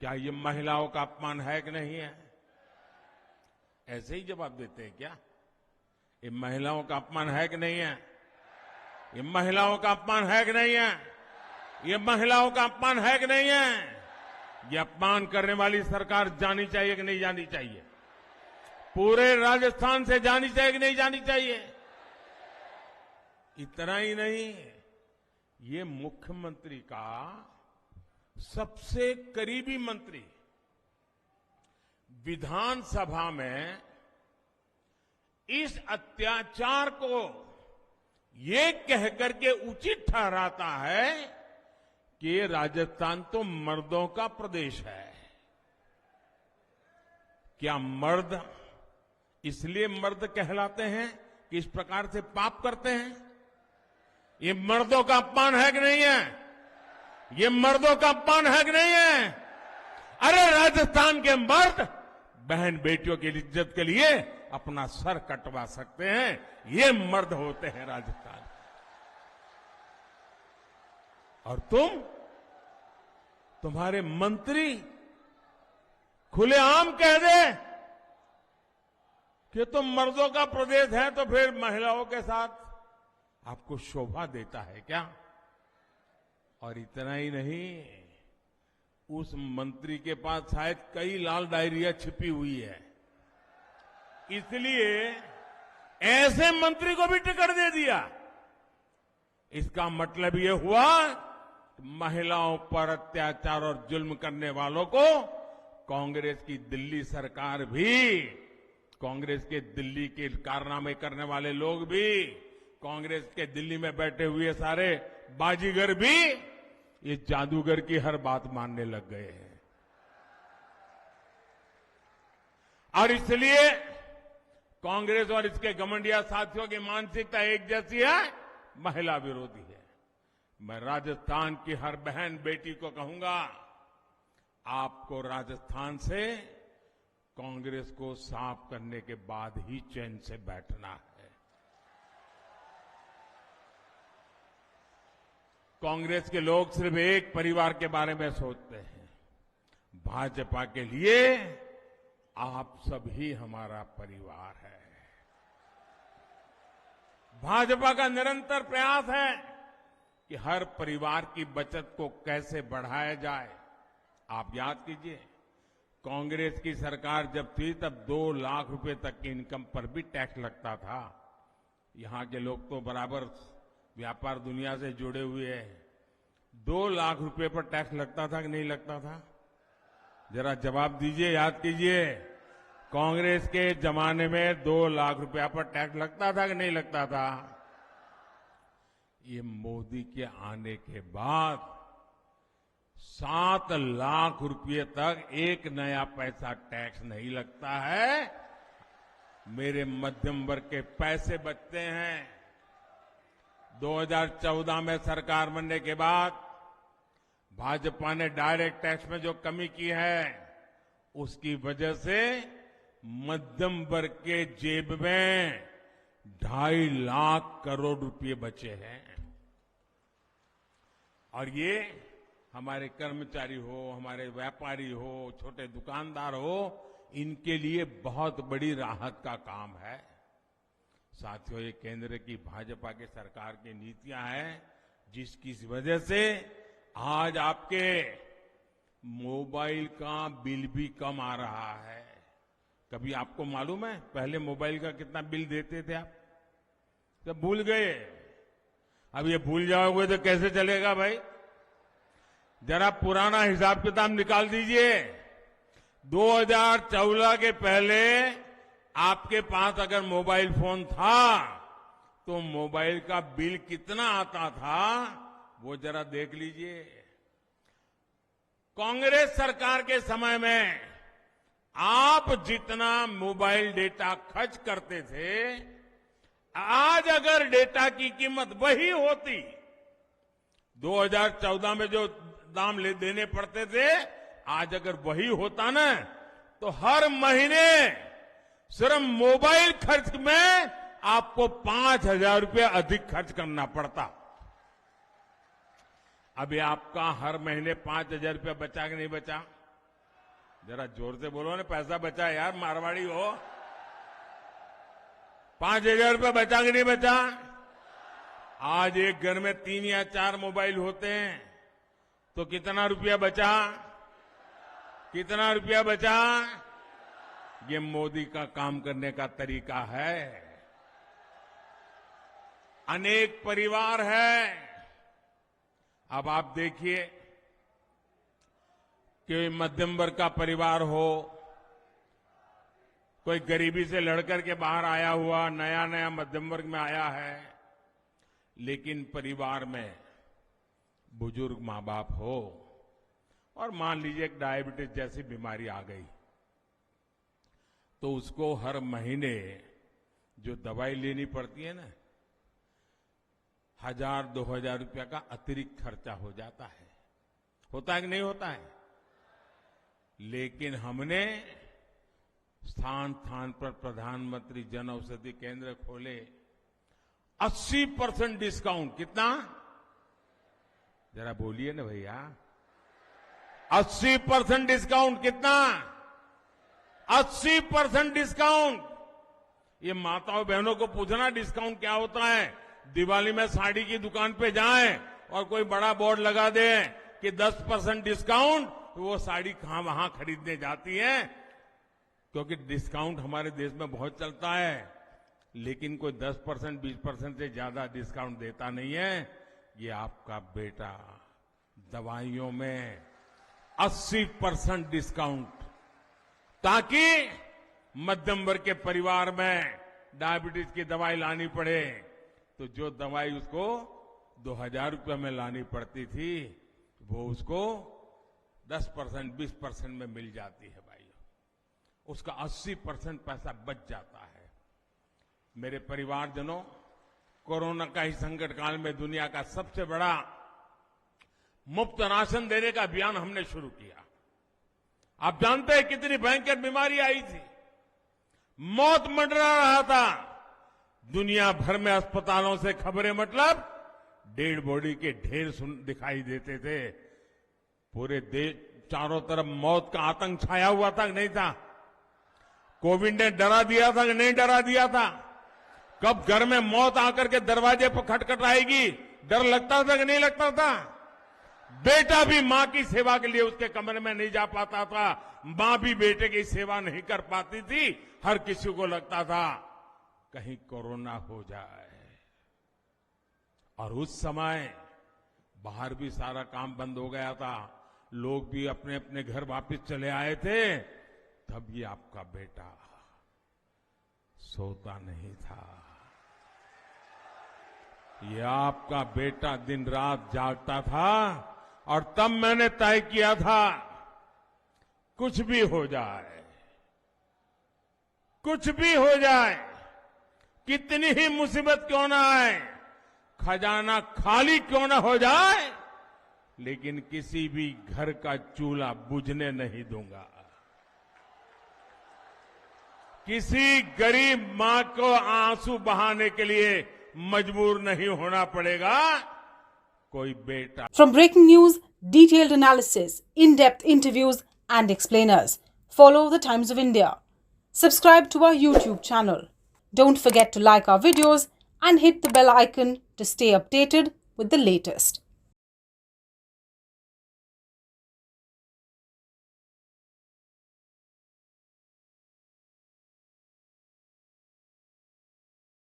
क्या ये महिलाओं का अपमान है कि नहीं है? ऐसे ही जवाब देते हैं क्या? ये महिलाओं का अपमान है कि नहीं है? ये महिलाओं का अपमान है कि नहीं है? ये महिलाओं का अपमान है कि नहीं है? ये अपमान करने वाली सरकार जानी चाहिए कि नहीं जानी चाहिए? पूरे राजस्थान से जानी चाहिए कि नहीं जानी चाहिए? इतना ही नहीं, ये मुख्यमंत्री का सबसे करीबी मंत्री विधानसभा में इस अत्याचार को ये कहकर के उचित ठहराता है कि राजस्थान तो मर्दों का प्रदेश है। क्या मर्द इसलिए मर्द कहलाते हैं कि इस प्रकार से पाप करते हैं? ये मर्दों का अपमान है कि नहीं है? ये मर्दों का अपमान है कि नहीं है? अरे राजस्थान के मर्द बहन बेटियों की इज्जत के लिए अपना सर कटवा सकते हैं। ये मर्द होते हैं राजस्थान। और तुम्हारे मंत्री खुलेआम कह दे कि तुम मर्दों का प्रदेश है तो फिर महिलाओं के साथ आपको शोभा देता है क्या? और इतना ही नहीं, उस मंत्री के पास शायद कई लाल डायरिया छिपी हुई है, इसलिए ऐसे मंत्री को भी टिकट दे दिया। इसका मतलब ये हुआ महिलाओं पर अत्याचार और जुल्म करने वालों को कांग्रेस की दिल्ली सरकार भी, कांग्रेस के दिल्ली के कारनामे करने वाले लोग भी, कांग्रेस के दिल्ली में बैठे हुए सारे बाजीगर भी ये जादूगर की हर बात मानने लग गए हैं। और इसलिए कांग्रेस और इसके घमंडिया साथियों की मानसिकता एक जैसी है, महिला विरोधी है। मैं राजस्थान की हर बहन बेटी को कहूंगा, आपको राजस्थान से कांग्रेस को साफ करने के बाद ही चैन से बैठना है। कांग्रेस के लोग सिर्फ एक परिवार के बारे में सोचते हैं। भाजपा के लिए आप सभी हमारा परिवार है। भाजपा का निरंतर प्रयास है कि हर परिवार की बचत को कैसे बढ़ाया जाए। आप याद कीजिए, कांग्रेस की सरकार जब थी तब 2 लाख रुपए तक की इनकम पर भी टैक्स लगता था। यहां के लोग तो बराबर व्यापार दुनिया से जुड़े हुए हैं। 2 लाख रुपए पर टैक्स लगता था कि नहीं लगता था? जरा जवाब दीजिए, याद कीजिए। कांग्रेस के जमाने में 2 लाख रुपया पर टैक्स लगता था कि नहीं लगता था? ये मोदी के आने के बाद 7 लाख रुपये तक एक नया पैसा टैक्स नहीं लगता है। मेरे मध्यम वर्ग के पैसे बचते हैं। 2014 में सरकार बनने के बाद भाजपा ने डायरेक्ट टैक्स में जो कमी की है, उसकी वजह से मध्यम वर्ग के जेब में 2.5 लाख करोड़ रुपए बचे हैं। और ये हमारे कर्मचारी हो, हमारे व्यापारी हो, छोटे दुकानदार हो, इनके लिए बहुत बड़ी राहत का काम है। साथियों, ये केंद्र की भाजपा की सरकार की नीतियां हैं जिसकी वजह से आज आपके मोबाइल का बिल भी कम आ रहा है। कभी आपको मालूम है पहले मोबाइल का कितना बिल देते थे आप? तो भूल गए। अब ये भूल जाओगे तो कैसे चलेगा भाई? जरा पुराना हिसाब किताब निकाल दीजिए। 2014 के पहले आपके पास अगर मोबाइल फोन था तो मोबाइल का बिल कितना आता था वो जरा देख लीजिए। कांग्रेस सरकार के समय में आप जितना मोबाइल डेटा खर्च करते थे, आज अगर डेटा की कीमत वही होती, 2014 में जो दाम देने पड़ते थे, आज अगर वही होता ना, तो हर महीने सिर्फ मोबाइल खर्च में आपको 5,000 रुपया अधिक खर्च करना पड़ता। अभी आपका हर महीने 5,000 रुपया बचा कि नहीं बचा? जरा जोर से बोलो ना, पैसा बचा यार, मारवाड़ी हो। 5,000 रुपये बचा कि नहीं बचा? आज एक घर में 3 या 4 मोबाइल होते हैं तो कितना रुपया बचा? कितना रुपया बचा? ये मोदी का काम करने का तरीका है। अनेक परिवार है। अब आप देखिए कि मध्यम वर्ग का परिवार हो, कोई गरीबी से लड़कर के बाहर आया हुआ नया नया मध्यम वर्ग में आया है, लेकिन परिवार में बुजुर्ग मां बाप हो और मान लीजिए एक डायबिटीज जैसी बीमारी आ गई, तो उसको हर महीने जो दवाई लेनी पड़ती है ना, 1,000-2,000 रुपया का अतिरिक्त खर्चा हो जाता है। होता है कि नहीं होता है? लेकिन हमने स्थान स्थान पर प्रधानमंत्री जन औषधि केंद्र खोले। 80% डिस्काउंट। कितना? जरा बोलिए ना भैया। 80% डिस्काउंट। कितना? 80% डिस्काउंट। ये माताओं बहनों को पूछना डिस्काउंट क्या होता है। दिवाली में साड़ी की दुकान पे जाएं और कोई बड़ा बोर्ड लगा दे कि 10% डिस्काउंट, तो वो साड़ी वहां खरीदने जाती है, क्योंकि डिस्काउंट हमारे देश में बहुत चलता है। लेकिन कोई 10%, 20% से ज्यादा डिस्काउंट देता नहीं है। ये आपका बेटा दवाइयों में 80% डिस्काउंट, ताकि मध्यम वर्ग के परिवार में डायबिटीज की दवाई लानी पड़े तो जो दवाई उसको 2,000 रुपये में लानी पड़ती थी, वो उसको 10%, 20% में मिल जाती है भाई। उसका 80% पैसा बच जाता है। मेरे परिवारजनों, कोरोना का ही संकट काल में दुनिया का सबसे बड़ा मुफ्त राशन देने का अभियान हमने शुरू किया। आप जानते हैं कितनी भयंकर बीमारी आई थी, मौत मंडरा रहा था। दुनिया भर में अस्पतालों से खबरें, मतलब डेड बॉडी के ढेर दिखाई देते थे। पूरे देश चारों तरफ मौत का आतंक छाया हुआ था कि नहीं था? कोविड ने डरा दिया था कि नहीं डरा दिया था? कब घर में मौत आकर के दरवाजे पर खटखटाएगी, डर लगता था कि नहीं लगता था? बेटा भी मां की सेवा के लिए उसके कमरे में नहीं जा पाता था, मां भी बेटे की सेवा नहीं कर पाती थी। हर किसी को लगता था कहीं कोरोना हो जाए। और उस समय बाहर भी सारा काम बंद हो गया था, लोग भी अपने अपने घर वापस चले आए थे। तब ये आपका बेटा सोता नहीं था। ये आपका बेटा दिन रात जागता था। और तब मैंने तय किया था, कुछ भी हो जाए, कुछ भी हो जाए, कितनी ही मुसीबत क्यों ना आए, खजाना खाली क्यों ना हो जाए, लेकिन किसी भी घर का चूल्हा बुझने नहीं दूंगा। किसी गरीब मां को आंसू बहाने के लिए मजबूर नहीं होना पड़ेगा कोई बेटा। From breaking news, detailed analysis, in-depth interviews and explainers, follow the Times of India. Subscribe to our YouTube channel. Don't forget to like our videos and hit the bell icon to stay updated with the latest.